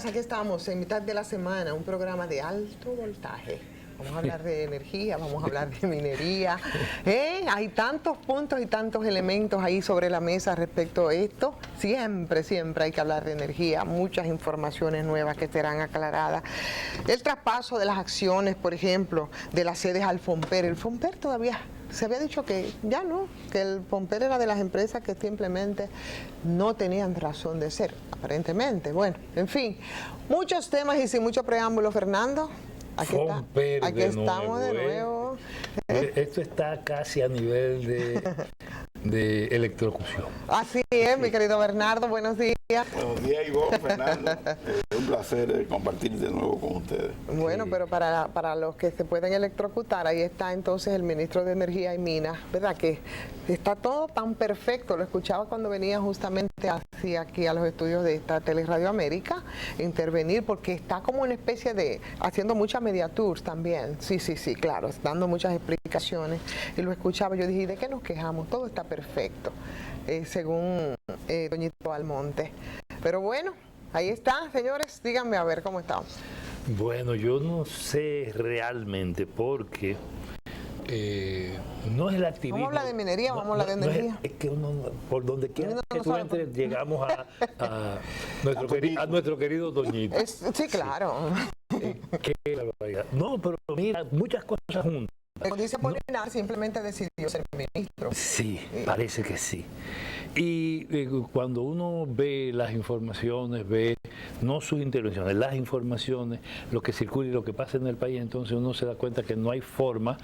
aquí estamos en mitad de la semana, un programa de alto voltaje. Vamos a hablar de energía, vamos a hablar de minería. Hay tantos puntos y tantos elementos ahí sobre la mesa respecto a esto. Siempre hay que hablar de energía. Muchas informaciones nuevas que serán aclaradas. El traspaso de las acciones, por ejemplo, de las sedes al Fomper. El Fomper todavía se había dicho que ya no, que el Fomper era de las empresas que simplemente no tenían razón de ser, aparentemente. Bueno, en fin, muchos temas y sin mucho preámbulo, Fernando. Aquí estamos de nuevo. Esto está casi a nivel de electrocución. Así es, mi querido Bernardo, buenos días. Buenos días, Ivonne, Fernando. Un placer compartir de nuevo con ustedes. Bueno, sí. Pero para los que se pueden electrocutar, ahí está entonces el ministro de Energía y Minas, ¿verdad? Que está todo tan perfecto. Lo escuchaba cuando venía justamente hacia aquí a los estudios de esta Teleradio América, intervenir, porque está como una especie de, haciendo mucha media tours también. Sí, claro, dando muchas explicaciones. Y lo escuchaba, yo dije, ¿y de qué nos quejamos? Todo está perfecto, según Doñito Almonte. Pero bueno, ahí está, señores, díganme a ver cómo estamos. Bueno, yo no sé realmente porque no es el activismo. Vamos a hablar de minería, vamos a hablar de energía. Es que uno, por donde quiera que tú entres, llegamos a nuestro querido Doñito. Sí, claro. Qué barbaridad. No, pero mira, muchas cosas juntas. Dice Polinar, simplemente decidió ser ministro. Sí, parece que sí. Y cuando uno ve las informaciones, ve no sus intervenciones, las informaciones, lo que circula y lo que pasa en el país, entonces uno se da cuenta que no hay forma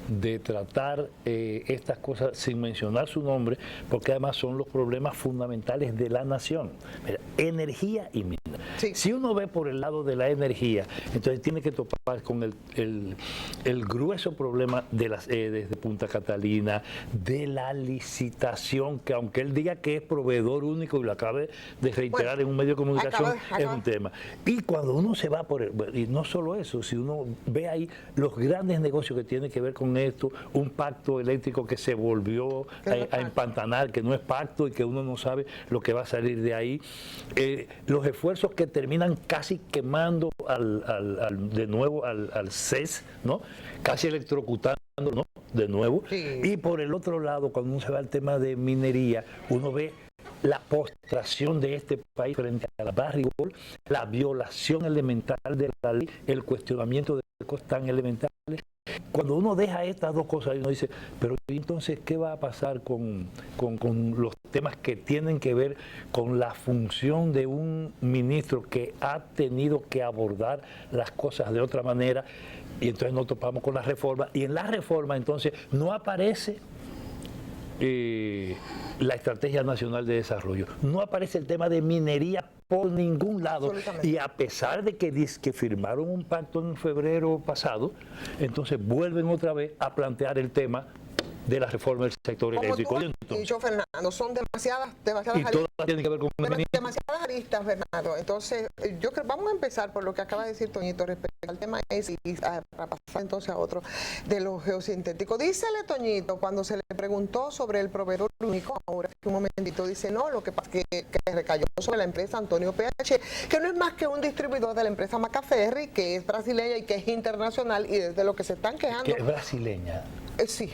de tratar estas cosas sin mencionar su nombre, porque además son los problemas fundamentales de la nación. Mira, energía y minas. Sí. Si uno ve por el lado de la energía, entonces tiene que topar con el grueso problema desde Punta Catalina, de la licitación, que aunque él diga que es proveedor único y lo acabe de reiterar en un medio de comunicación, es un tema. Y cuando uno se va y no solo eso, si uno ve ahí los grandes negocios que tienen que ver con esto, un pacto eléctrico que se volvió a empantanar, que no es pacto y que uno no sabe lo que va a salir de ahí, los esfuerzos que terminan casi quemando de nuevo al CES, ¿no? Casi electrocutando, ¿no? De nuevo. Sí. Y por el otro lado, cuando uno se va al tema de minería, uno ve la postración de este país frente a la barrigol, la violación elemental de la ley, el cuestionamiento de cosas tan elementales. Cuando uno deja estas dos cosas, uno dice, pero entonces, ¿qué va a pasar con los temas que tienen que ver con la función de un ministro que ha tenido que abordar las cosas de otra manera? Y entonces nos topamos con la reforma, y en la reforma entonces no aparece la Estrategia Nacional de Desarrollo, no aparece el tema de minería por ningún lado, y a pesar de que firmaron un pacto en febrero pasado, entonces vuelven otra vez a plantear el tema de la reforma del sector eléctrico. Y yo, Fernando, son demasiadas aristas. Tienen que ver con demasiadas aristas, Fernando. Entonces, yo creo, vamos a empezar por lo que acaba de decir Toñito respecto al tema ese, y para pasar entonces a otro de los geosintéticos. Dícele, Toñito, cuando se le preguntó sobre el proveedor único, ahora un momentito, dice, no, lo que pasa es que recayó sobre la empresa Antonio PH, que no es más que un distribuidor de la empresa Macaferri, que es brasileña y que es internacional, y desde lo que se están quejando. Que es brasileña. Sí,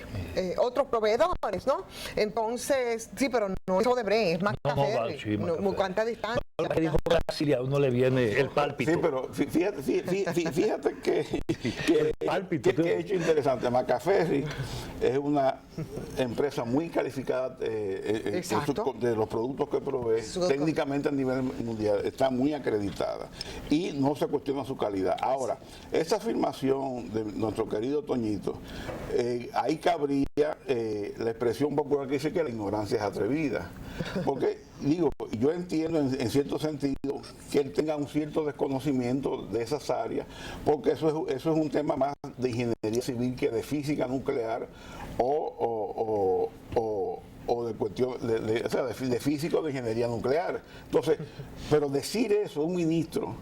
otros proveedores, ¿no? Entonces, sí, pero no es Odebrecht, es Macaferri. ¿Cuánta distancia? Que dijo Brasilia, a uno le viene el pálpito. Sí, pero fíjate que que hecho interesante. Macaferri es una empresa muy calificada de los productos que provee, técnicamente a nivel mundial, está muy acreditada y no se cuestiona su calidad. Ahora, esa afirmación de nuestro querido Toñito, ahí cabría la expresión popular que dice que la ignorancia es atrevida. Porque, digo, yo entiendo en cierto sentido que él tenga un cierto desconocimiento de esas áreas, porque eso es un tema más de ingeniería civil que de física nuclear o de cuestión de físico de ingeniería nuclear. Entonces, pero decir eso, un ministro,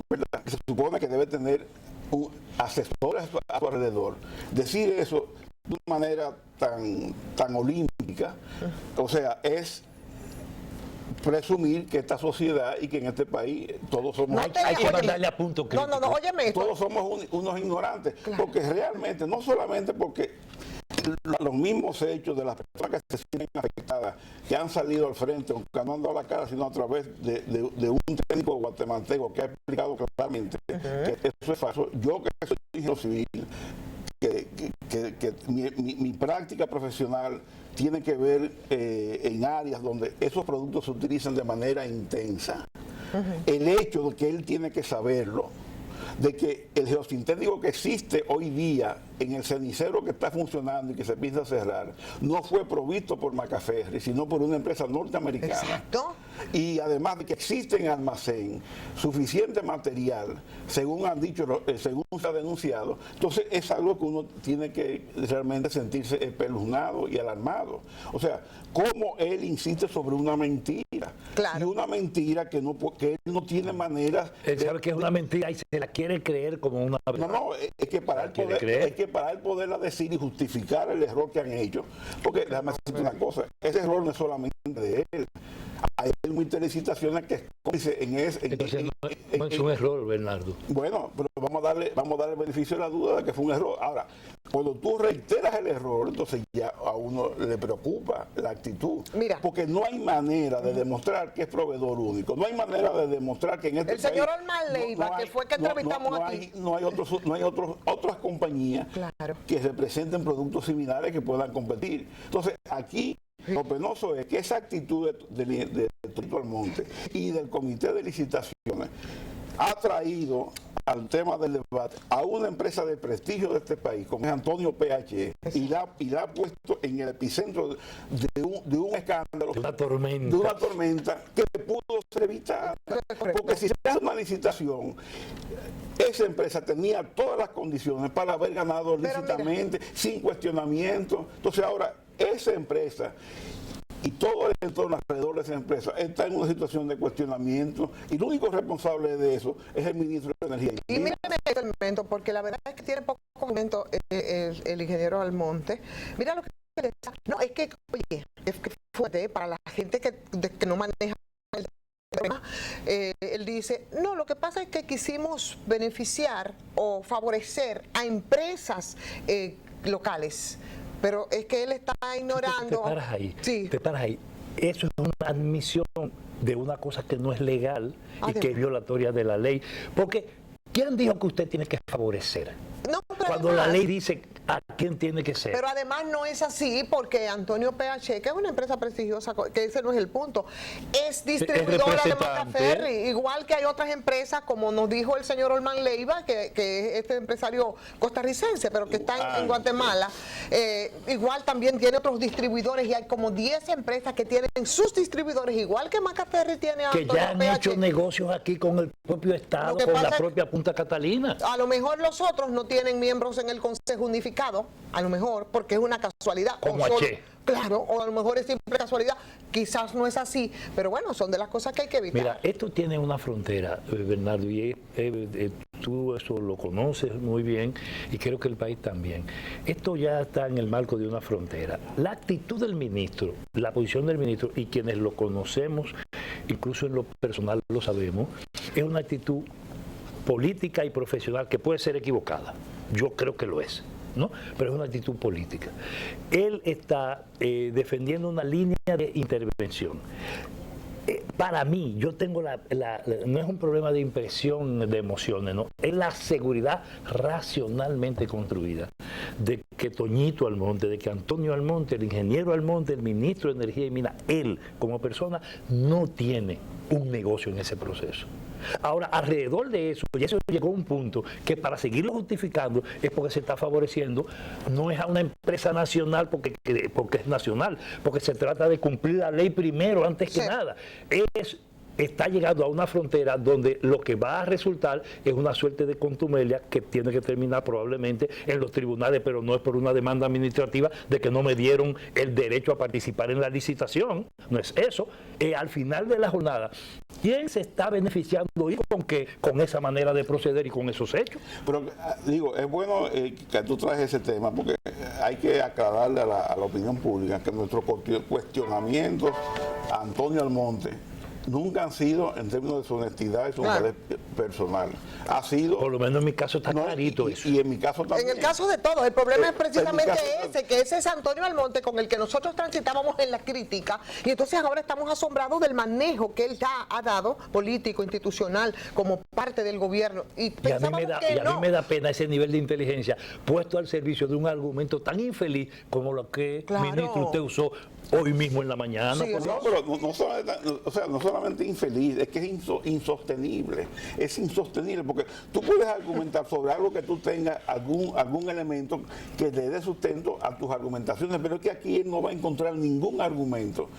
¿verdad?, que se supone que debe tener un asesor a su alrededor, decir eso de una manera tan olímpica, o sea, es presumir que esta sociedad y que en este país todos somos... Hay que mandarle a punto crítico. No, óyeme esto. Todos somos unos ignorantes, porque realmente, no solamente porque los mismos hechos de las personas que se sienten afectadas, que han salido al frente, aunque no han dado la cara, sino a través de un técnico guatemalteco que ha explicado claramente que eso es falso. Yo que soy ingeniero civil, que mi práctica profesional tiene que ver en áreas donde esos productos se utilizan de manera intensa. El hecho de que él tiene que saberlo, de que el geosintético que existe hoy día en el cenicero que está funcionando y que se piensa cerrar, no fue provisto por Macaferri, sino por una empresa norteamericana. Exacto. Y además de que existe en almacén suficiente material, según han dicho, según se ha denunciado, entonces es algo que uno tiene que realmente sentirse espeluznado y alarmado. O sea, cómo él insiste sobre una mentira. Claro. Y una mentira que él no tiene maneras... Él sabe que es una mentira y se la quiere creer como una verdad. No, es que para él poderla decir y justificar el error que han hecho, porque déjame decirte una cosa, ese error no es solamente de él. Hay muchas licitaciones que dice entonces no es un error, Bernardo. Bueno, pero vamos a darle el beneficio de la duda de que fue un error. Ahora, cuando tú reiteras el error, entonces ya a uno le preocupa la actitud. Mira, porque no hay manera de demostrar que es proveedor único. No hay manera de demostrar que en este país... El señor Olman Leiva, que fue que entrevistamos aquí. No hay otras compañías que representen productos similares que puedan competir. Entonces, aquí lo penoso es que esa actitud de Tito Almonte y del Comité de Licitaciones ha traído al tema del debate a una empresa de prestigio de este país, como es Antonio PH, y la ha puesto en el epicentro de un escándalo, de una tormenta que pudo ser evitada. Porque si se hace una licitación, esa empresa tenía todas las condiciones para haber ganado lícitamente, sin cuestionamiento. Entonces ahora, esa empresa y todo el entorno alrededor de esa empresa está en una situación de cuestionamiento y el único responsable de eso es el ministro de Energía. Y mírame este elemento, porque la verdad es que tiene poco momento el ingeniero Almonte. Mira lo que interesa. No, es que, oye, es que fuerte para la gente que no maneja el tema. Él dice, no, lo que pasa es que quisimos beneficiar o favorecer a empresas locales. Pero es que él está ignorando... Te paras ahí, sí. Te paras ahí. Eso es una admisión de una cosa que no es legal y que es violatoria de la ley. Porque, ¿quién dijo que usted tiene que favorecer? No, cuando además, la ley dice a quién tiene que ser. Pero además no es así, porque Antonio PH, que es una empresa prestigiosa, que ese no es el punto, es distribuidora de Macaferri, igual que hay otras empresas, como nos dijo el señor Olman Leiva, que es este empresario costarricense, pero que está en Guatemala, igual también tiene otros distribuidores, y hay como 10 empresas que tienen sus distribuidores, igual que Macaferri tiene a Antonio que ya han PH. hecho negocios aquí con el propio Estado, con la propia Punta Catalina. A lo mejor los otros no tienen miembros en el Consejo Unificado, a lo mejor, porque es una casualidad. Como H. Claro, o a lo mejor es simple casualidad, quizás no es así, pero bueno, son de las cosas que hay que evitar. Mira, esto tiene una frontera, Bernardo, y tú eso lo conoces muy bien, y creo que el país también. Esto ya está en el marco de una frontera. La actitud del ministro, la posición del ministro, y quienes lo conocemos, incluso en lo personal lo sabemos, es una actitud política y profesional que puede ser equivocada. Yo creo que lo es, ¿no? Pero es una actitud política. Él está defendiendo una línea de intervención. Para mí, yo tengo no es un problema de impresión, de emociones, ¿no? Es la seguridad racionalmente construida de que Toñito Almonte, de que Antonio Almonte, el ingeniero Almonte, el ministro de Energía y Minas, él como persona no tiene un negocio en ese proceso. Ahora, alrededor de eso, y eso llegó a un punto que para seguirlo justificando es porque se está favoreciendo, no es a una empresa nacional porque es nacional, porque se trata de cumplir la ley primero, antes que nada. Está llegando a una frontera donde lo que va a resultar es una suerte de contumelia que tiene que terminar probablemente en los tribunales, pero no es por una demanda administrativa de que no me dieron el derecho a participar en la licitación, no es eso. Al final de la jornada, ¿quién se está beneficiando y con qué? Con esa manera de proceder y con esos hechos. Pero digo, es bueno que tú traes ese tema, porque hay que aclararle a la opinión pública que nuestros cuestionamientos a Antonio Almonte nunca han sido en términos de su honestidad y su honradez personal. Ha sido... Por lo menos en mi caso está clarito eso. Y en mi caso también. En el caso de todos, el problema es precisamente que ese es Antonio Almonte con el que nosotros transitábamos en la crítica, y entonces ahora estamos asombrados del manejo que él ya ha dado, político, institucional, como parte del gobierno. Y a mí me da pena ese nivel de inteligencia puesto al servicio de un argumento tan infeliz como lo que, ministro, usted usó hoy mismo en la mañana. Sí, no, pero no solamente infeliz, es que es insostenible. Es insostenible porque tú puedes argumentar sobre algo que tú tengas algún elemento que le dé sustento a tus argumentaciones, pero es que aquí él no va a encontrar ningún argumento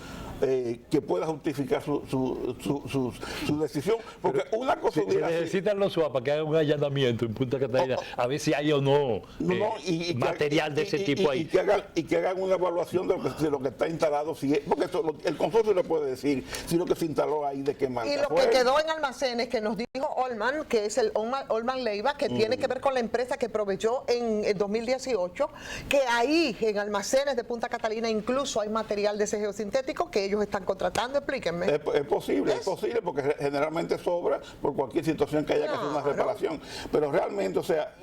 que pueda justificar su decisión, porque una cosa se necesitan los SWAT para que hagan un allanamiento en Punta Catalina, a ver si hay o no, material de ese tipo ahí. Y que hagan una evaluación de lo que está instalado, porque el consorcio le puede decir si lo que se instaló ahí de qué marca. Y lo que quedó en almacenes, que nos dijo Olman, que es el Olman Leiva, que tiene que ver con la empresa que proveyó en el 2018, que ahí en almacenes de Punta Catalina incluso hay material de ese geosintético que ellos están contratando. Explíquenme. Es posible porque generalmente sobra por cualquier situación que haya que hacer una reparación. Pero realmente, o sea,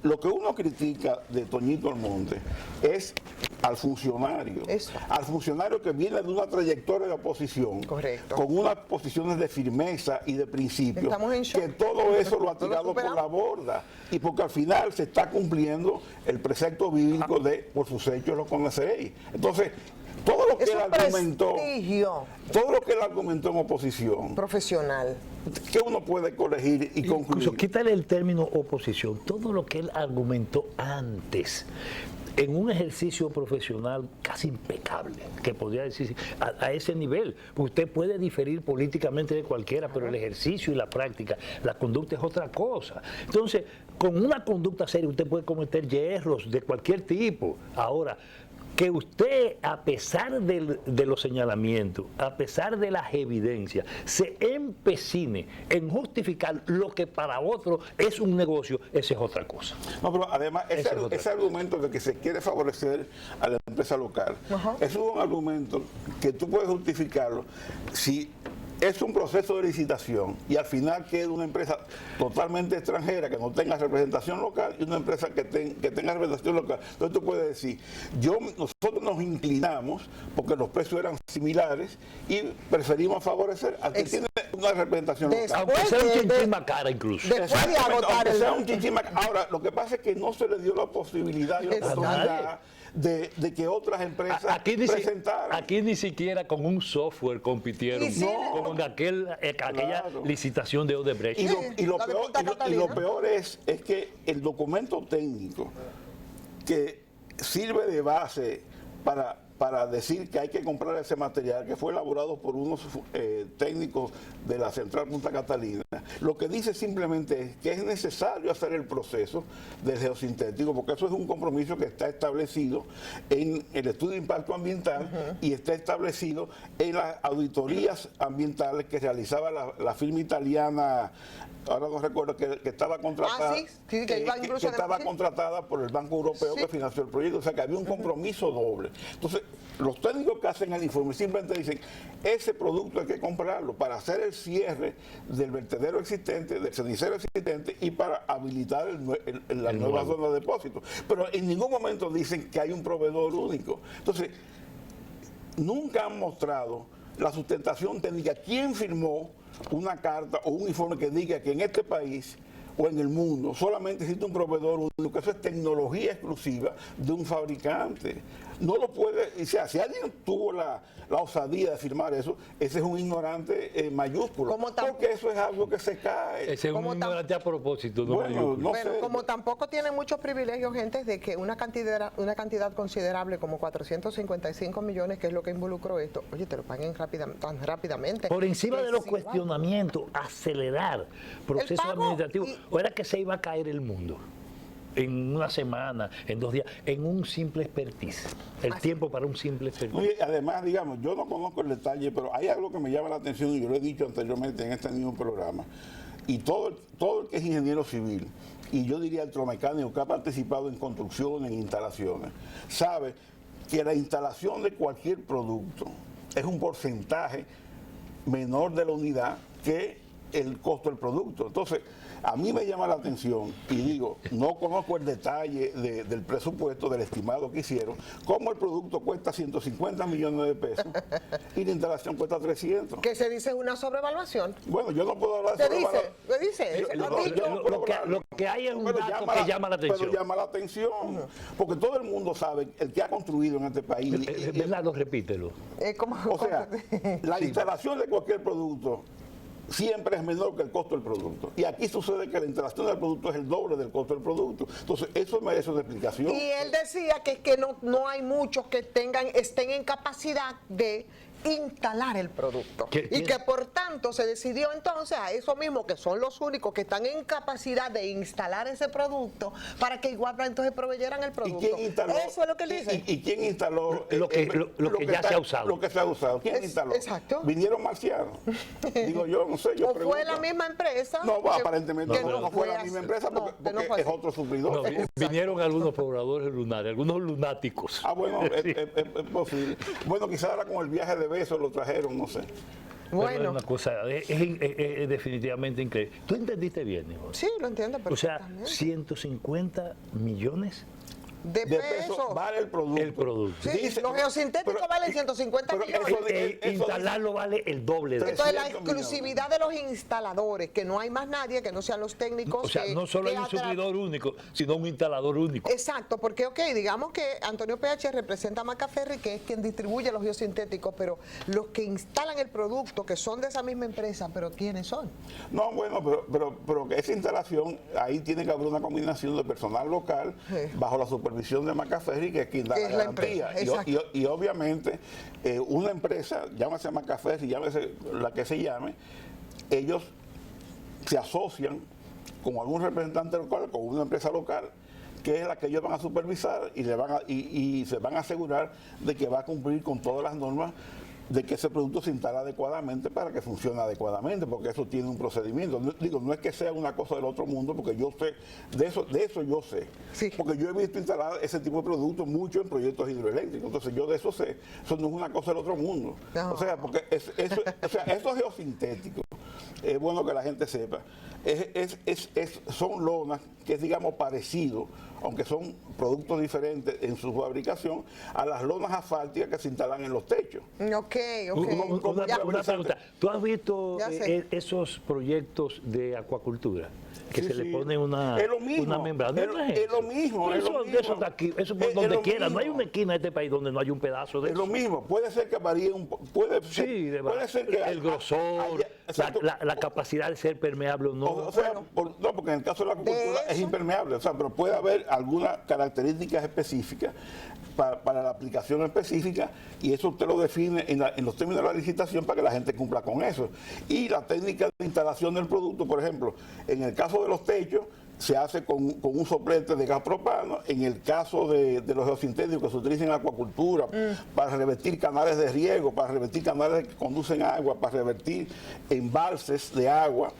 lo que uno critica de Toñito Almonte es al funcionario. Al funcionario que viene de una trayectoria de oposición. Correcto. Con unas posiciones de firmeza y de principios, que todo eso lo ha tirado por la borda. Y porque al final se está cumpliendo el precepto bíblico de por sus hechos los conoceréis. Entonces, todo lo que él argumentó en oposición profesional, que uno puede corregir y concluir. Incluso quítale el término oposición, todo lo que él argumentó antes, en un ejercicio profesional casi impecable, que podría decir a ese nivel. Usted puede diferir políticamente de cualquiera, pero el ejercicio y la práctica, la conducta es otra cosa. Entonces, con una conducta seria usted puede cometer yerros de cualquier tipo. Ahora, que usted, a pesar de los señalamientos, a pesar de las evidencias, se empecine en justificar lo que para otro es un negocio, esa es otra cosa. No, pero además, ese argumento de que se quiere favorecer a la empresa local, es un argumento que tú puedes justificarlo si es un proceso de licitación y al final queda una empresa totalmente extranjera que no tenga representación local y una empresa que tenga representación local. Entonces tú puedes decir, nosotros nos inclinamos porque los precios eran similares y preferimos favorecer al que tiene una representación local. Aunque sea un chinchín más cara incluso. Ahora, lo que pasa es que no se le dio la posibilidad y la oportunidad de que otras empresas presentaran. Aquí ni siquiera con un software compitieron, como en aquella licitación de Odebrecht. Y lo peor es que el documento técnico que sirve de base para decir que hay que comprar ese material, que fue elaborado por unos técnicos de la Central Punta Catalina, lo que dice simplemente es que es necesario hacer el proceso del geosintético, porque eso es un compromiso que está establecido en el estudio de impacto ambiental y está establecido en las auditorías ambientales que realizaba la firma italiana, ahora no recuerdo, que estaba contratada, que estaba contratada por el Banco Europeo que financió el proyecto. O sea que había un compromiso doble. Entonces, los técnicos que hacen el informe simplemente dicen, ese producto hay que comprarlo para hacer el cierre del vertedero existente, del cenicero existente y para habilitar la nueva zona de depósito. Pero en ningún momento dicen que hay un proveedor único. Entonces, nunca han mostrado la sustentación técnica. ¿Quién firmó una carta o un informe que diga que en este país o en el mundo solamente existe un proveedor único? Eso es tecnología exclusiva de un fabricante. No lo puede, o sea, si alguien tuvo la osadía de firmar eso, ese es un ignorante mayúsculo, porque eso es algo que se cae. Ese es un ignorante a propósito. Pero como tampoco tiene muchos privilegios, gente, de que una cantidad considerable como 455 millones, que es lo que involucró esto, oye, te lo paguen tan rápidamente. Por encima de los cuestionamientos, acelerar procesos administrativos. ¿O era que se iba a caer el mundo en una semana, en 2 días, en un simple expertise? El tiempo para un simple expertise. Oye, además, digamos, yo no conozco el detalle, pero hay algo que me llama la atención y yo lo he dicho anteriormente en este mismo programa. Y todo el que es ingeniero civil, y yo diría electromecánico que ha participado en construcciones, en instalaciones, sabe que la instalación de cualquier producto es un porcentaje menor de la unidad que el costo del producto. Entonces, a mí me llama la atención, y digo, no conozco el detalle del presupuesto, del estimado que hicieron, cómo el producto cuesta 150 millones de pesos y la instalación cuesta 300. Que se dice una sobrevaluación. Bueno, yo no puedo hablar de sobrevaluación. ¿Qué dice? Lo que hay es un dato que llama la atención. Pero llama la atención, porque todo el mundo sabe, el que ha construido en este país... ¿Verdad? Repítelo. O sea, la instalación de cualquier producto siempre es menor que el costo del producto. Y aquí sucede que la instalación del producto es el doble del costo del producto. Entonces, eso merece una explicación. Y él decía que es que no hay muchos que estén en capacidad de instalar el producto. Y que por tanto se decidió entonces a eso mismo, que son los únicos que están en capacidad de instalar ese producto, para que igual entonces proveyeran el producto. ¿Y quién instaló? Eso es lo que él dice. ¿Y quién instaló lo que ya se ha usado? Lo que se ha usado. ¿Quién instaló? Exacto. ¿Vinieron marcianos? Digo yo, no sé, yo pregunto. ¿O fue la misma empresa? No, aparentemente no fue la misma empresa porque es otro suplidor. Vinieron algunos pobladores lunares, algunos lunáticos. Bueno, es posible. Bueno, quizás ahora con el viaje de Besos lo trajeron, no sé. Bueno. Es una cosa, es definitivamente increíble. ¿Tú entendiste bien, hijo? Sí, lo entiendo perfectamente. O sea, 150 millones de pesos vale el producto. El producto. Sí, los geosintéticos valen 150 millones. Instalarlo vale el doble de eso. Entonces, la exclusividad de los instaladores, que no hay más nadie que no sean los técnicos. O sea, no solo hay un suplidor único, sino un instalador único. Exacto, porque, digamos que Antonio PH representa a Macaferri, que es quien distribuye los geosintéticos, pero los que instalan el producto, que son de esa misma empresa, pero ¿quiénes son? No, bueno, pero que esa instalación, ahí tiene que haber una combinación de personal local, bajo la supervisión de Macaferri, que es quien da la garantía. Y obviamente, una empresa, llámese Macaferri, llámese la que se llame, ellos se asocian con algún representante local, con una empresa local, que es la que ellos van a supervisar y se van a asegurar de que va a cumplir con todas las normas de que ese producto se instala adecuadamente para que funcione adecuadamente, porque eso tiene un procedimiento. No es que sea una cosa del otro mundo, porque yo sé, de eso yo sé. Sí. Porque yo he visto instalar ese tipo de productos mucho en proyectos hidroeléctricos, entonces yo de eso sé. Eso no es una cosa del otro mundo. No. O sea, porque esos geosintéticos, es bueno que la gente sepa, son lonas que es, digamos, parecido, aunque son productos diferentes en su fabricación, a las lonas asfálticas que se instalan en los techos. Ok. Una pregunta. ¿Tú has visto esos proyectos de acuacultura? Que se le pone una membrana. Es lo mismo. Eso está aquí, eso por donde quiera. No hay una esquina de este país donde no hay un pedazo de eso. Es lo mismo. Puede ser que varíe puede ser que el grosor, la capacidad de ser permeable o no. No, porque en el caso de la acuacultura es impermeable. Pero puede haber algunas características específicas para la aplicación específica, y eso usted lo define en los términos de la licitación para que la gente cumpla con eso. Y la técnica de instalación del producto, por ejemplo, en el caso de los techos, se hace con un soplete de gas propano. En el caso de los geosintéticos que se utilizan en acuacultura, para revertir canales de riego, para revertir canales que conducen agua, para revertir embalses de agua,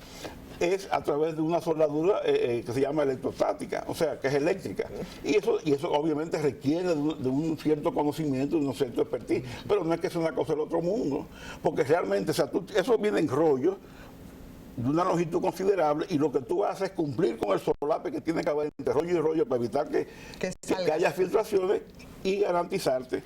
es a través de una soldadura que se llama electrostática, o sea, que es eléctrica. Y eso obviamente requiere de un cierto conocimiento, de un cierto expertise, pero no es que sea una cosa del otro mundo, porque realmente, eso viene en rollo de una longitud considerable, y lo que tú haces es cumplir con el solape que tiene que haber entre rollo y rollo para evitar que haya filtraciones y garantizarte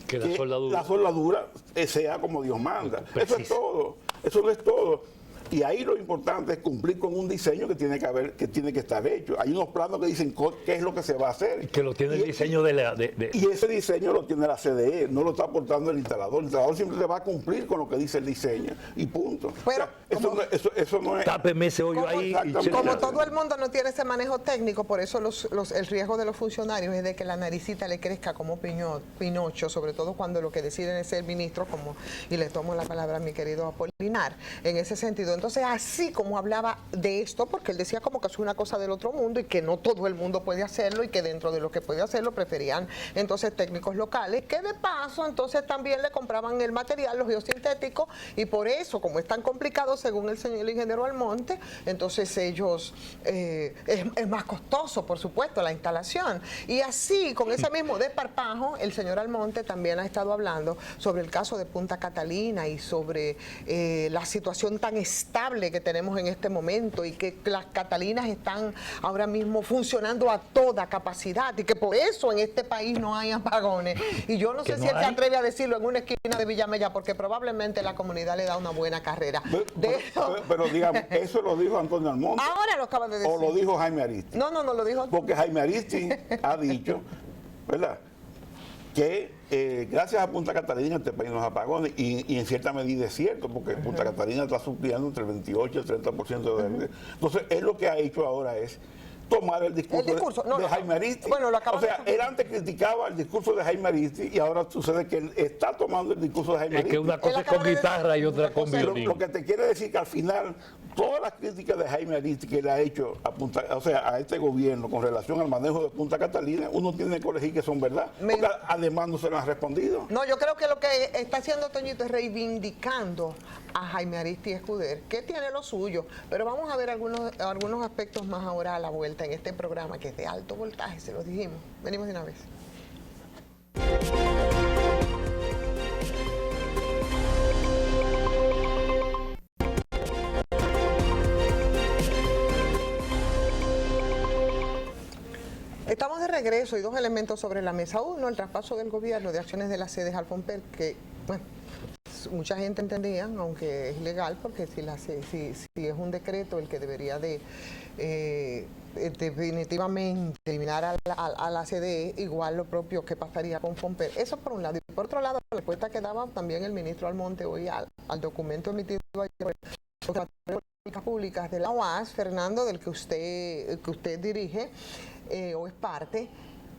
que la soldadura sea como Dios manda. Eso es todo. Eso no es todo. Y ahí lo importante es cumplir con un diseño que tiene que estar hecho. Hay unos planos que dicen qué es lo que se va a hacer. Que lo tiene el diseño Y ese diseño lo tiene la CDE, no lo está aportando el instalador. El instalador siempre va a cumplir con lo que dice el diseño. Y punto. Pero, eso no es... Tápeme ese hoyo ahí. Como todo el mundo no tiene ese manejo técnico, por eso el riesgo de los funcionarios es de que la naricita le crezca como Pinocho, sobre todo cuando lo que deciden es ser ministro, y le tomo la palabra a mi querido Apolinar. En ese sentido, Entonces, así como hablaba de esto, porque él decía como que es una cosa del otro mundo y que no todo el mundo puede hacerlo y que dentro de lo que puede hacerlo preferían entonces técnicos locales, que de paso entonces también le compraban el material, los geosintéticos, y por eso, como es tan complicado según el ingeniero Almonte, entonces ellos, es más costoso, por supuesto, la instalación. Y así, con ese mismo desparpajo, el señor Almonte también ha estado hablando sobre el caso de Punta Catalina y sobre la situación tan estable que tenemos en este momento y que las Catalinas están ahora mismo funcionando a toda capacidad y que por eso en este país no hay apagones. Y yo no sé si él se atreve a decirlo en una esquina de Villamella, porque probablemente la comunidad le da una buena carrera. Pero digamos, ¿eso lo dijo Antonio Almonte? Ahora lo acaba de decir. ¿O lo dijo Jaime Aristi? No lo dijo. Porque Jaime Aristi ha dicho, ¿verdad?, que gracias a Punta Catalina este país nos apagones, y en cierta medida es cierto, porque Punta Catalina está supliendo entre el 28 y el 30% de... Entonces, él lo que ha hecho ahora es tomar el discurso de Jaime Aristi. Bueno, o sea, él antes criticaba el discurso de Jaime Aristi y ahora sucede que él está tomando el discurso de Jaime Aristi. Es que una cosa es con guitarra y otra con violín. Lo que te quiere decir que al final todas las críticas de Jaime Aristi que le ha hecho a este gobierno con relación al manejo de Punta Catalina, uno tiene que elegir que son verdad, porque además no se lo han respondido. No, yo creo que lo que está haciendo Toñito es reivindicando a Jaime Aristi Escuder, que tiene lo suyo, pero vamos a ver algunos aspectos más ahora a la vuelta en este programa que es de alto voltaje, se los dijimos. Venimos de una vez. Estamos de regreso y dos elementos sobre la mesa. Uno, el traspaso del gobierno de acciones de las sedes al FOMPEL, que bueno, mucha gente entendía, aunque es ilegal, porque si es un decreto el que debería de definitivamente eliminar a la CDE, igual lo propio que pasaría con FOMPEL. Eso por un lado. Y por otro lado, la respuesta que daba también el ministro Almonte hoy al documento emitido ayer por el Políticas Públicas de la UAS, Fernando, del que usted dirige o es parte,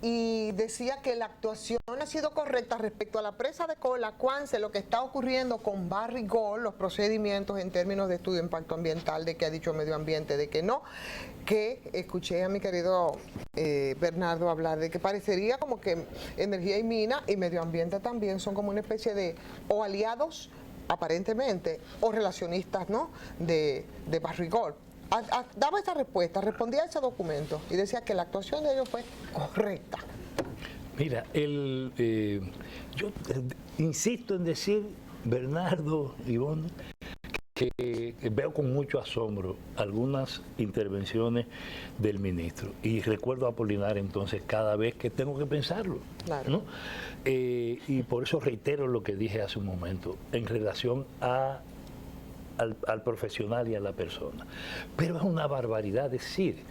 y decía que la actuación ha sido correcta respecto a la presa de Colacuance, lo que está ocurriendo con Barrigol, los procedimientos en términos de estudio de impacto ambiental, de que ha dicho Medio Ambiente, de que no, que escuché a mi querido Bernardo hablar de que parecería como que Energía y Mina y Medio Ambiente también son como una especie de o aliados aparentemente o relacionistas, ¿no?, de Barrigol. Daba esta respuesta, respondía a ese documento y decía que la actuación de ellos fue correcta. Mira, yo insisto en decir, Bernardo, Ivonne, que veo con mucho asombro algunas intervenciones del ministro y recuerdo a Apolinar entonces cada vez que tengo que pensarlo, claro, ¿no? Y por eso reitero lo que dije hace un momento en relación al profesional y a la persona. Pero es una barbaridad decir,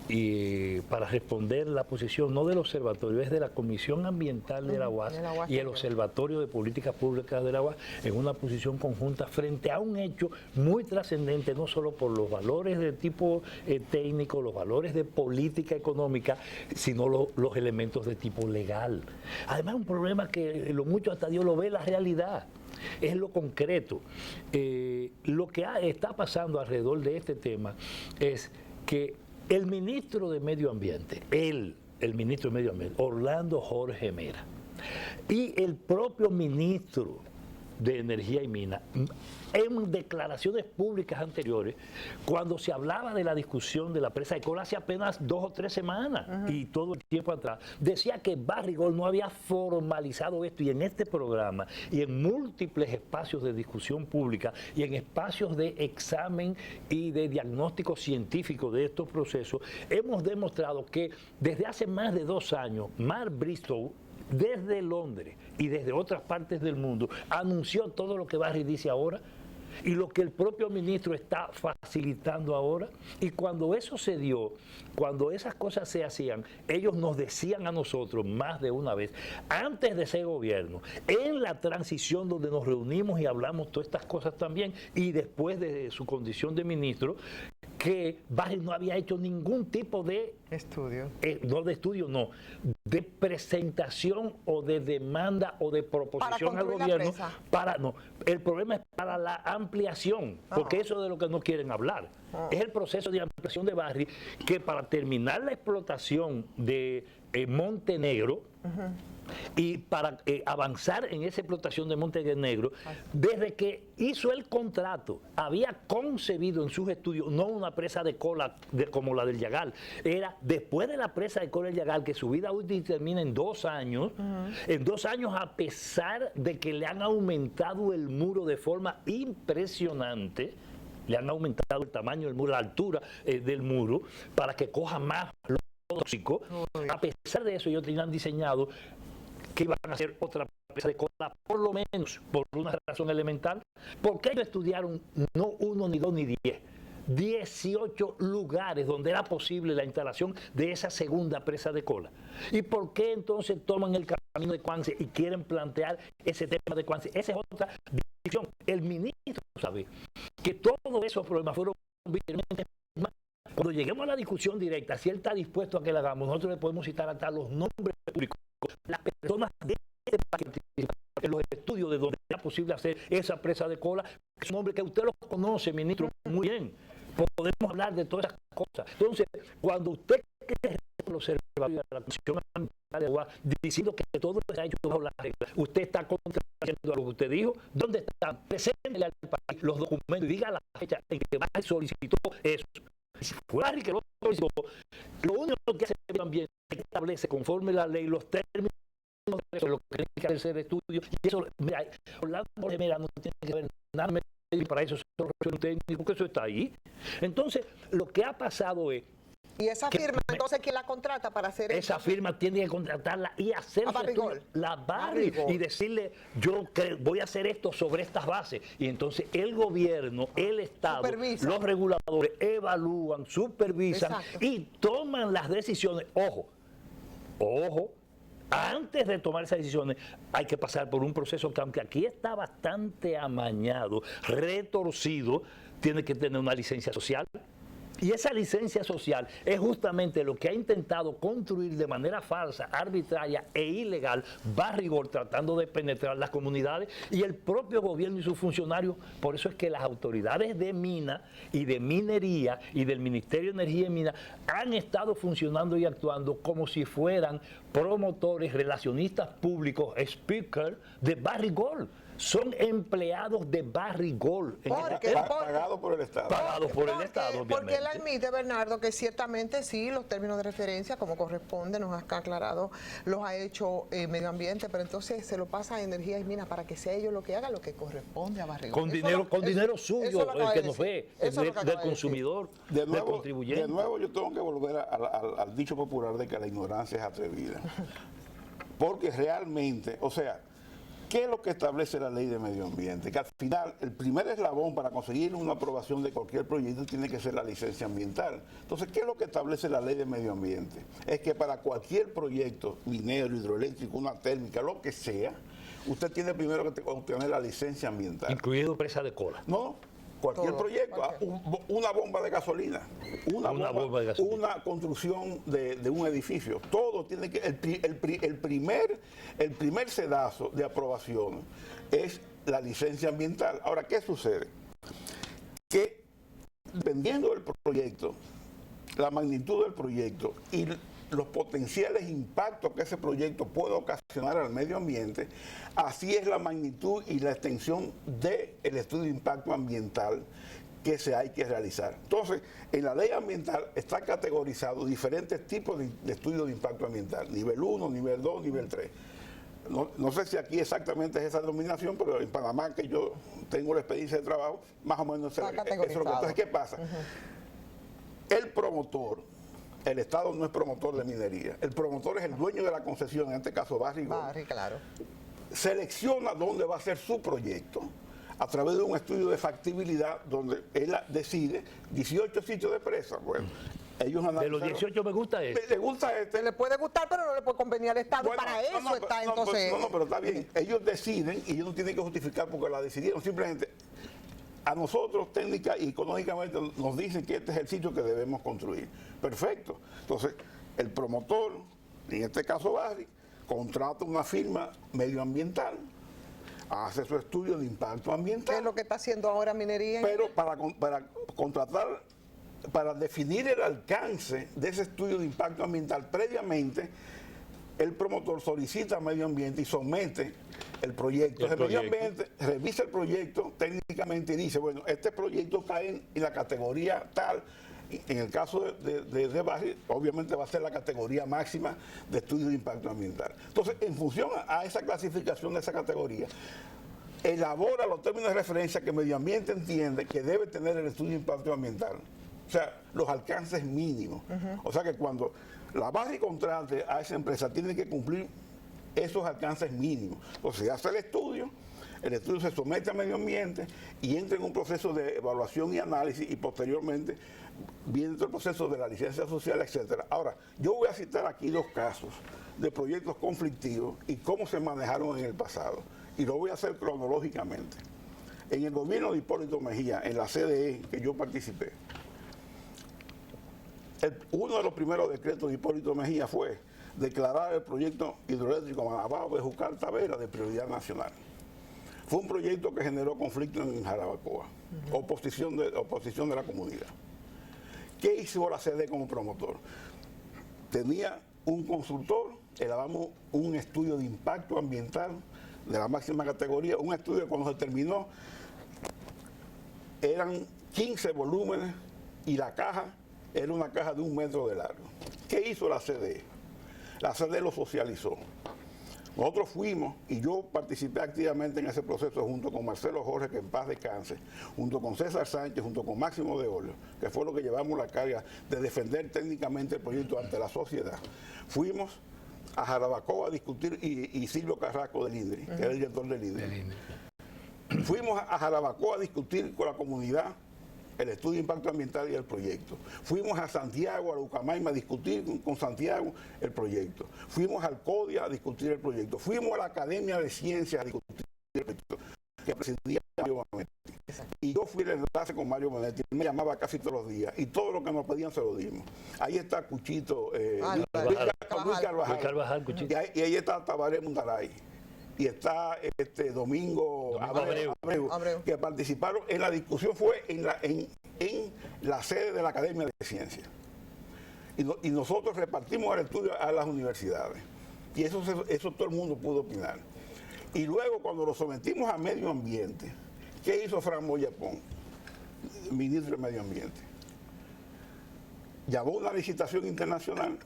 y para responder la posición no del observatorio, es de la Comisión Ambiental de la UAS y el Observatorio de Políticas Públicas de la UAS en una posición conjunta frente a un hecho muy trascendente, no solo por los valores de tipo técnico, los valores de política económica, sino los elementos de tipo legal. Además, un problema que lo mucho hasta Dios lo ve la realidad. Es lo concreto. Lo que está pasando alrededor de este tema es que el ministro de Medio Ambiente, el ministro de Medio Ambiente, Orlando Jorge Mera, y el propio ministro de Energía y Minas, en declaraciones públicas anteriores, cuando se hablaba de la discusión de la presa de Cola hace apenas 2 o 3 semanas y todo el tiempo atrás, decía que Barrigol no había formalizado esto, y en este programa y en múltiples espacios de discusión pública y en espacios de examen y de diagnóstico científico de estos procesos, hemos demostrado que desde hace más de 2 años, Mark Bristow, desde Londres y desde otras partes del mundo, anunció todo lo que Barry dice ahora y lo que el propio ministro está facilitando ahora. Y cuando eso se dio, cuando esas cosas se hacían, ellos nos decían a nosotros más de una vez, antes de ser gobierno, en la transición donde nos reunimos y hablamos todas estas cosas también, y después de su condición de ministro, que Barry no había hecho ningún tipo de estudio, de presentación o de demanda o de proposición al gobierno no, el problema es para la ampliación, porque eso es de lo que no quieren hablar. Es el proceso de ampliación de Barry, que para terminar la explotación de Montenegro, y para avanzar en esa explotación de Montenegro, desde que hizo el contrato, había concebido en sus estudios no una presa de cola como la del Yagal, era después de la presa de cola del Yagal, que su vida útil termina en 2 años, en 2 años, a pesar de que le han aumentado el muro de forma impresionante, le han aumentado el tamaño del muro, la altura del muro, para que coja más tóxico. A pesar de eso, ellos tenían diseñado que iban a hacer otra presa de cola, por lo menos por una razón elemental. Porque ellos estudiaron no 1, ni 2, ni 10, 18 lugares donde era posible la instalación de esa segunda presa de cola. ¿Y por qué entonces toman el camino de Cuance y quieren plantear ese tema de Cuance? Esa es otra discusión. El ministro sabe que todos esos problemas fueron virtualmente. Cuando lleguemos a la discusión directa, si él está dispuesto a que la hagamos, nosotros le podemos citar hasta los nombres públicos, las personas de este paquete, en los estudios de donde era posible hacer esa presa de cola, es un nombre que usted lo conoce, ministro, muy bien. Podemos hablar de todas esas cosas. Entonces, cuando usted quiere el observatorio de la Comisión Ambiental de Agua diciendo que todo se ha hecho bajo las reglas, usted está contradiciendo lo que usted dijo. ¿Dónde están? Preséntele al país los documentos y diga la fecha en que Barry solicitó eso. Si fue Barry que lo solicitó, lo único que hace el ambiente es que establece conforme la ley los términos de lo que tiene que hacer el estudio. Y eso, mira, Orlando Gemera no tiene que ver nada para eso, es técnico, porque eso está ahí. Entonces, lo que ha pasado es. ¿Y esa firma, entonces, quién la contrata para hacer eso? Esa firma tiene que contratarla y hacer la Barry y decirle, yo voy a hacer esto sobre estas bases. Y entonces el gobierno, el Estado, los reguladores evalúan, supervisan y toman las decisiones. Ojo, antes de tomar esas decisiones hay que pasar por un proceso que, aunque aquí está bastante amañado, retorcido, tiene que tener una licencia social. Y esa licencia social es justamente lo que ha intentado construir de manera falsa, arbitraria e ilegal Barry Gold, tratando de penetrar las comunidades y el propio gobierno y sus funcionarios. Por eso es que las autoridades de mina y de minería y del Ministerio de Energía y Minas han estado funcionando y actuando como si fueran promotores, relacionistas públicos, speakers de Barry Gold. Son empleados de Barry Gold. Pagados por el Estado. Pagados por el Estado, obviamente. Porque él admite, Bernardo, que ciertamente sí, los términos de referencia, como corresponde, nos ha aclarado, los ha hecho Medio Ambiente, pero entonces se lo pasa a Energía y Minas para que sea ellos lo que hagan lo que corresponde a Barry Gold. Con dinero suyo, el que nos ve, del consumidor, del contribuyente. De nuevo yo tengo que volver al dicho popular de que la ignorancia es atrevida. Porque realmente, o sea, ¿qué es lo que establece la ley de medio ambiente? Que al final el primer eslabón para conseguir una aprobación de cualquier proyecto tiene que ser la licencia ambiental. Entonces, ¿qué es lo que establece la ley de medio ambiente? Es que para cualquier proyecto minero, hidroeléctrico, una térmica, lo que sea, usted tiene primero que obtener la licencia ambiental. Incluido presa de cola. No, cualquier proyecto, una bomba de gasolina, una construcción de un edificio, todo tiene que, el primer sedazo de aprobación es la licencia ambiental. Ahora, ¿qué sucede? Que dependiendo del proyecto, la magnitud del proyecto y los potenciales impactos que ese proyecto puede ocasionar al medio ambiente, así es la magnitud y la extensión del estudio de impacto ambiental que hay que realizar. Entonces, en la ley ambiental está categorizado diferentes tipos de estudios de impacto ambiental, nivel 1, nivel 2, nivel 3. No sé si aquí exactamente es esa denominación, pero en Panamá, que yo tengo la experiencia de trabajo, más o menos eso es lo que. Entonces, ¿qué pasa? El promotor, el Estado no es promotor de minería, el promotor es el dueño de la concesión, en este caso Barry Gold, claro. Selecciona dónde va a ser su proyecto a través de un estudio de factibilidad donde él decide 18 sitios de presa. Bueno, ellos de los 18 me gusta este. Le gusta este. Le puede gustar, pero no le puede convenir al Estado. Bueno, para eso está entonces. No, pero está bien. Ellos deciden y ellos no tienen que justificar porque la decidieron. Simplemente a nosotros técnica y económicamente nos dicen que este es el sitio que debemos construir. Perfecto. Entonces, el promotor en este caso Barry, contrata una firma medioambiental, hace su estudio de impacto ambiental. ¿Qué es lo que está haciendo ahora Minería? Pero para contratar, para definir el alcance de ese estudio de impacto ambiental previamente, el promotor solicita a Medio Ambiente y somete el proyecto. El Medio Ambiente revisa el proyecto técnicamente y dice, bueno, este proyecto cae en la categoría tal. En el caso de Barry, obviamente va a ser la categoría máxima de estudio de impacto ambiental. Entonces, en función a esa clasificación de esa categoría, elabora los términos de referencia que Medio Ambiente entiende que debe tener el estudio de impacto ambiental. O sea, los alcances mínimos. O sea que cuando la Barry contrate a esa empresa, tiene que cumplir esos alcances mínimos. Entonces, se hace el estudio se somete a Medio Ambiente y entra en un proceso de evaluación y análisis y posteriormente viene todo el proceso de la licencia social, etcétera. Ahora, yo voy a citar aquí 2 casos de proyectos conflictivos y cómo se manejaron en el pasado. Y lo voy a hacer cronológicamente. En el gobierno de Hipólito Mejía, en la CDE que yo participé, uno de los primeros decretos de Hipólito Mejía fue declarar el proyecto hidroeléctrico Manabao de Júcar Tavera de prioridad nacional. Fue un proyecto que generó conflicto en Jarabacoa, oposición de la comunidad. ¿Qué hizo la CDE como promotor? Tenía un consultor, elaboramos un estudio de impacto ambiental de la máxima categoría, un estudio que cuando se terminó eran 15 volúmenes y la caja era una caja de 1 metro de largo. ¿Qué hizo la CDE? La CDE lo socializó. Nosotros fuimos, y yo participé activamente en ese proceso junto con Marcelo Jorge, que en paz descanse, junto con César Sánchez, junto con Máximo de Olio, que fue lo que llevamos la carga de defender técnicamente el proyecto ante la sociedad. Fuimos a Jarabacoa a discutir, y Silvio Carrasco del INDRI, que era el director del INDRI. Fuimos a Jarabacoa a discutir con la comunidad el estudio de impacto ambiental y el proyecto. Fuimos a Santiago, a Ucamaima, a discutir con Santiago el proyecto. Fuimos al CODIA a discutir el proyecto. Fuimos a la Academia de Ciencias a discutir el proyecto que presidía Mario Benetti. Y yo fui el enlace con Mario Benetti. Él me llamaba casi todos los días y todo lo que nos pedían se lo dimos. Ahí está Cuchito, Luis Carvajal, Cuchito. Y ahí está Tabaré Mundaray. Y está Domingo Abreu, que participaron en la discusión, fue en la sede de la Academia de Ciencias. Y nosotros repartimos el estudio a las universidades. Y eso todo el mundo pudo opinar. Y luego, cuando lo sometimos a Medio Ambiente, ¿qué hizo Fran Boyapón, ministro de Medio Ambiente? Llamó una licitación internacional,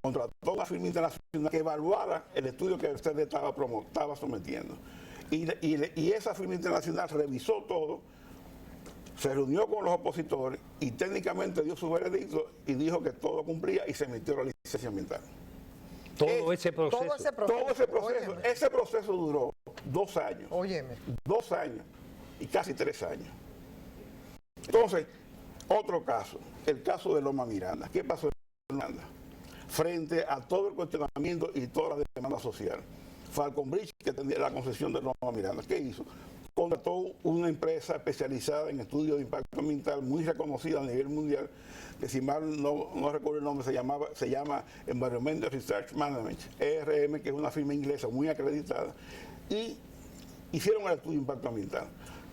contrató una firma internacional que evaluara el estudio que usted estaba sometiendo. Y esa firma internacional revisó todo, se reunió con los opositores y técnicamente dio su veredicto y dijo que todo cumplía y se emitió la licencia ambiental. Todo ese proceso. Óyeme. Ese proceso duró 2 años. Óyeme. 2 años y casi 3 años. Entonces, otro caso, el caso de Loma Miranda. ¿Qué pasó en Loma Miranda? Frente a todo el cuestionamiento y toda la demanda social. Falcon Bridge, que tenía la concesión de Loma Miranda, ¿qué hizo? Contrató una empresa especializada en estudios de impacto ambiental muy reconocida a nivel mundial, que si mal no recuerdo el nombre, se llama Environmental Research Management, ERM, que es una firma inglesa muy acreditada, y hicieron el estudio de impacto ambiental.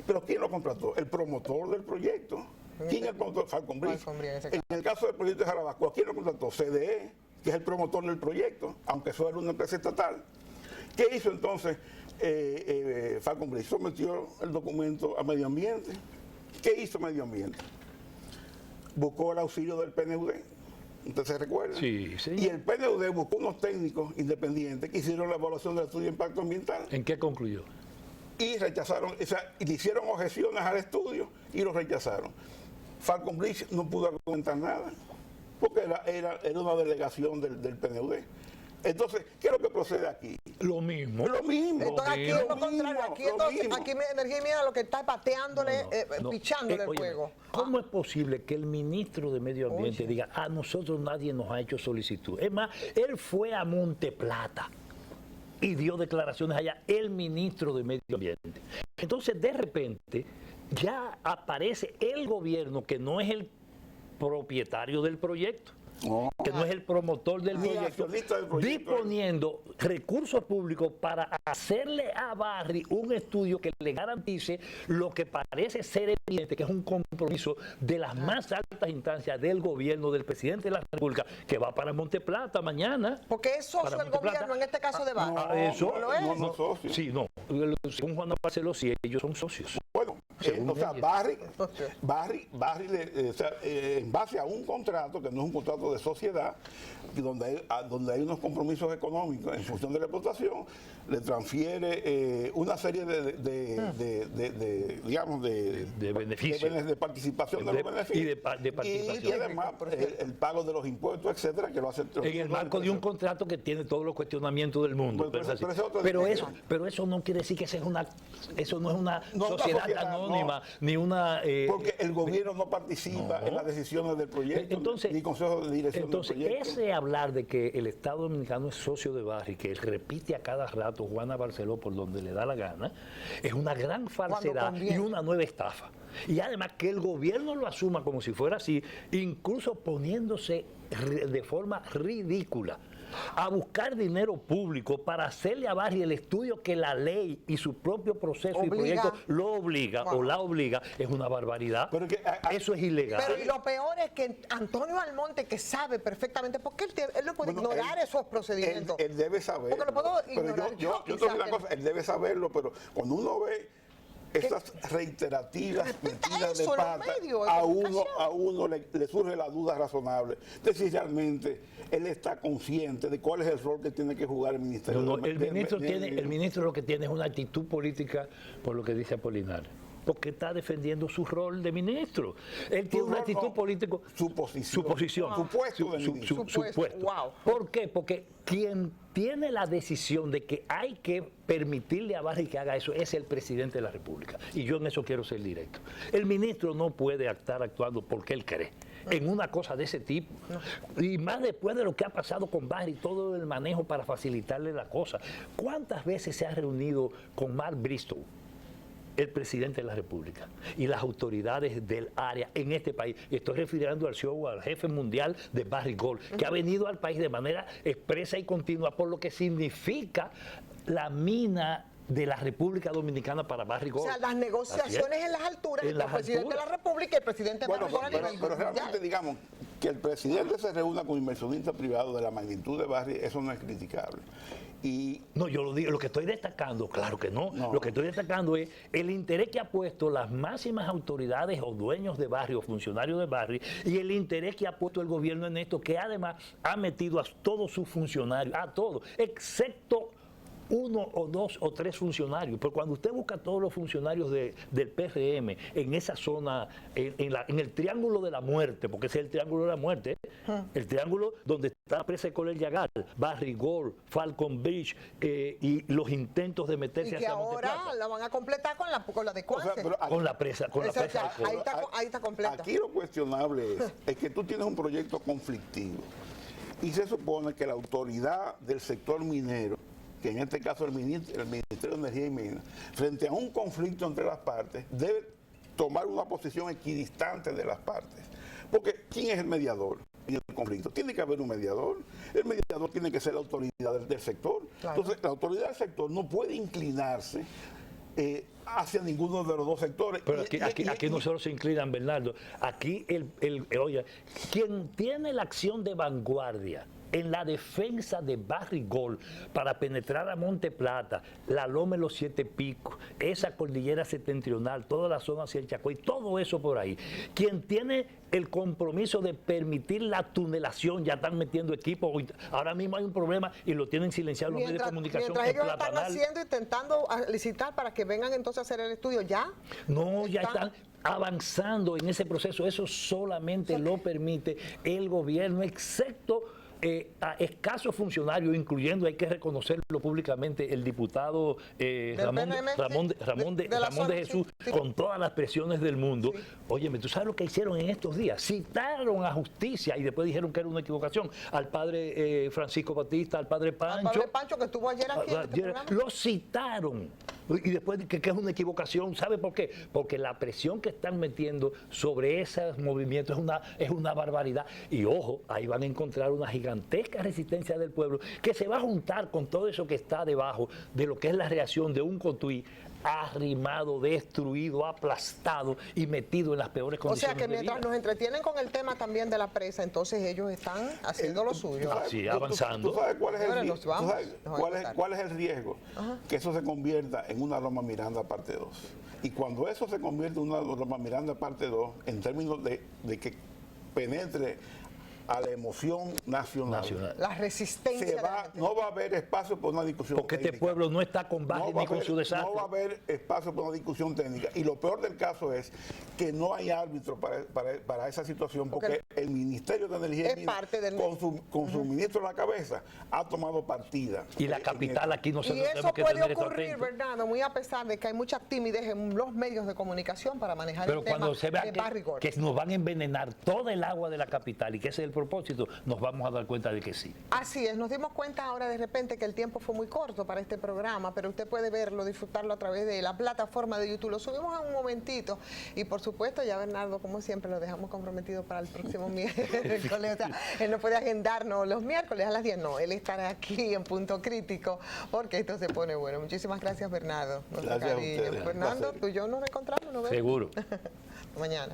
Pero ¿quién lo contrató? El promotor del proyecto. ¿Quién es el promotor? Falcon Bridge. En el caso del proyecto de Jarabacoa, ¿quién lo contrató? CDE, que es el promotor del proyecto, aunque eso era una empresa estatal. ¿Qué hizo entonces Falcon Bridge? Sometió el documento a Medio Ambiente. ¿Qué hizo Medio Ambiente? Buscó el auxilio del PNUD. ¿Usted se recuerda? Sí, sí. Y el PNUD buscó unos técnicos independientes que hicieron la evaluación del estudio de impacto ambiental. ¿En qué concluyó? Y rechazaron, o sea, y le hicieron objeciones al estudio y lo rechazaron. Falcon Bridge no pudo argumentar nada, porque era una delegación del PNUD. Entonces, ¿qué es lo que procede aquí? Lo mismo. Lo mismo. Entonces, aquí es lo contrario. Aquí Energía Mía lo que está es pateándole, pichándole el juego. ¿Cómo es posible que el ministro de Medio Ambiente diga, a nosotros nadie nos ha hecho solicitud? Es más, él fue a Monte Plata y dio declaraciones allá, el ministro de Medio Ambiente. Entonces, de repente, ya aparece el gobierno que no es el propietario del proyecto. que no es el promotor del proyecto, disponiendo recursos públicos para hacerle a Barry un estudio que le garantice lo que parece ser evidente, que es un compromiso de las más altas instancias del gobierno, del presidente de la República, que va para Monteplata mañana. Porque es socio del gobierno, en este caso de Barry. Eso ¿No lo es? No, no socio. Sí, no. Según Juan Barceló, sí, ellos son socios. Bueno, o sea, Barry en base a un contrato, que no es un contrato de sociedad, donde hay unos compromisos económicos en función de la explotación, le transfiere una serie digamos, de beneficios. de participación de los beneficios. Y de participación. Y además el pago de los impuestos, etcétera, que lo hace en el marco de un contrato que tiene todos los cuestionamientos del mundo. Pero eso no quiere decir que eso no es una sociedad anónima, ni una... porque el gobierno no participa en las decisiones del proyecto, ni consejo de dirección del proyecto. Ese hablar de que el Estado Dominicano es socio de Barry, que repite a cada rato Juana Barceló por donde le da la gana, es una gran falsedad y una nueva estafa. Y además que el gobierno lo asuma como si fuera así, incluso poniéndose de forma ridícula a buscar dinero público para hacerle a Barry el estudio que la ley y su propio proceso y proyecto lo obliga o la obliga, es una barbaridad. Pero eso es ilegal. Pero y lo peor es que Antonio Almonte, que sabe perfectamente, porque él no puede ignorar esos procedimientos. Él debe saberlo. Porque lo puedo ignorar. Yo te digo una cosa, él debe saberlo, pero cuando uno ve esas reiterativas metidas de pata, a uno le surge la duda razonable de si realmente él está consciente de cuál es el rol que tiene que jugar el ministerio. El ministro lo que tiene es una actitud política, por lo que dice Apolinar, porque está defendiendo su rol de ministro. Él tiene una actitud política. Su posición. Su puesto de ministro. Su puesto. Wow. ¿Por qué? Porque quien tiene la decisión de que hay que permitirle a Barry que haga eso es el presidente de la República. Y yo en eso quiero ser directo. El ministro no puede estar actuando porque él cree en una cosa de ese tipo. Y más después de lo que ha pasado con Barry, todo el manejo para facilitarle la cosa. ¿Cuántas veces se ha reunido con Mark Bristow, el presidente de la República, y las autoridades del área en este país? Estoy refiriendo al CEO, al jefe mundial de Barry Gold, que ha venido al país de manera expresa y continua por lo que significa la mina de la República Dominicana para Barry Gold. O sea, las negociaciones en las alturas entre el presidente de la República y el presidente Barry Gold. Pero realmente, digamos, que el presidente se reúna con inversionistas privados de la magnitud de Barry, eso no es criticable. No, yo lo digo, lo que estoy destacando, claro que no. Lo que estoy destacando es el interés que ha puesto las máximas autoridades o dueños de Barry o funcionarios de Barry, y el interés que ha puesto el gobierno en esto, que además ha metido a todos sus funcionarios, a todos, excepto uno o dos o tres funcionarios. Pero cuando usted busca a todos los funcionarios del PRM en esa zona, en el Triángulo de la Muerte, porque ese es el Triángulo de la Muerte, el triángulo donde está presa Colel Llagal, Barry Gold, Falcon Beach, y los intentos de meterse hacia Monteplata. Y que ahora la van a completar con la de Cuance. Con la presa. Ahí está completa. Aquí lo cuestionable es que tú tienes un proyecto conflictivo y se supone que la autoridad del sector minero, que en este caso el Ministerio de Energía y Minas, frente a un conflicto entre las partes, debe tomar una posición equidistante de las partes. Porque ¿quién es el mediador en el conflicto? Tiene que haber un mediador. El mediador tiene que ser la autoridad del sector. Claro. Entonces, la autoridad del sector no puede inclinarse hacia ninguno de los dos sectores. Pero aquí no solo se inclinan, Bernardo. Aquí, oye, quien tiene la acción de vanguardia en la defensa de Barry Gold para penetrar a Monteplata, la Loma de los Siete Picos, esa cordillera septentrional, toda la zona hacia el Chacoy, todo eso por ahí. Quien tiene el compromiso de permitir la tunelación, ya están metiendo equipos, ahora mismo hay un problema y lo tienen silenciado los medios de comunicación. Mientras ellos están haciendo, intentando licitar para que vengan entonces a hacer el estudio, ¿ya? No, ya están avanzando en ese proceso. Eso solamente lo permite el gobierno, excepto a escasos funcionarios, incluyendo, hay que reconocerlo públicamente, el diputado Ramón de Jesús, con todas las presiones del mundo. Sí. Óyeme, ¿tú sabes lo que hicieron en estos días? Citaron a justicia y después dijeron que era una equivocación al padre Francisco Batista, al padre Pancho. Al padre Pancho, que estuvo ayer aquí en este programa. Lo citaron y después que es una equivocación. ¿Sabe por qué? Porque la presión que están metiendo sobre esos movimientos es una barbaridad. Y ojo, ahí van a encontrar una gigantesca resistencia del pueblo que se va a juntar con todo eso que está debajo de lo que es la reacción de un Cotuí arrimado, destruido, aplastado y metido en las peores condiciones. O sea que mientras nos entretienen con el tema también de la presa, entonces ellos están haciendo lo suyo. Así, avanzando. ¿Tú sabes cuál es el riesgo? Ajá. Que eso se convierta en una Loma Miranda parte 2. Y cuando eso se convierte en una Loma Miranda parte 2, en términos de que penetre a la emoción nacional. La resistencia. No va a haber espacio para una discusión porque técnica. Este pueblo no está con baje ni con su desastre. No va a haber espacio para una discusión técnica. Y lo peor del caso es que no hay árbitro para esa situación, porque el Ministerio de Energía y Minas, con su ministro a la cabeza, ha tomado partida. Y la capital aquí no se y eso puede ocurrir, ¿verdad? Muy a pesar de que hay mucha timidez en los medios de comunicación para manejar el tema. Pero cuando se vea que nos van a envenenar toda el agua de la capital y que ese es el propósito, nos vamos a dar cuenta de que sí. Así es, nos dimos cuenta ahora de repente que el tiempo fue muy corto para este programa, pero usted puede verlo, disfrutarlo a través de la plataforma de YouTube. Lo subimos en un momentito y por supuesto ya Bernardo, como siempre, lo dejamos comprometido para el próximo miércoles. O sea, él no puede agendarnos los miércoles a las 10, no, él estará aquí en Punto Crítico porque esto se pone bueno. Muchísimas gracias, Bernardo. Gracias a ustedes. Fernando, tú y yo nos reencontramos, ¿no ves? Seguro. Mañana.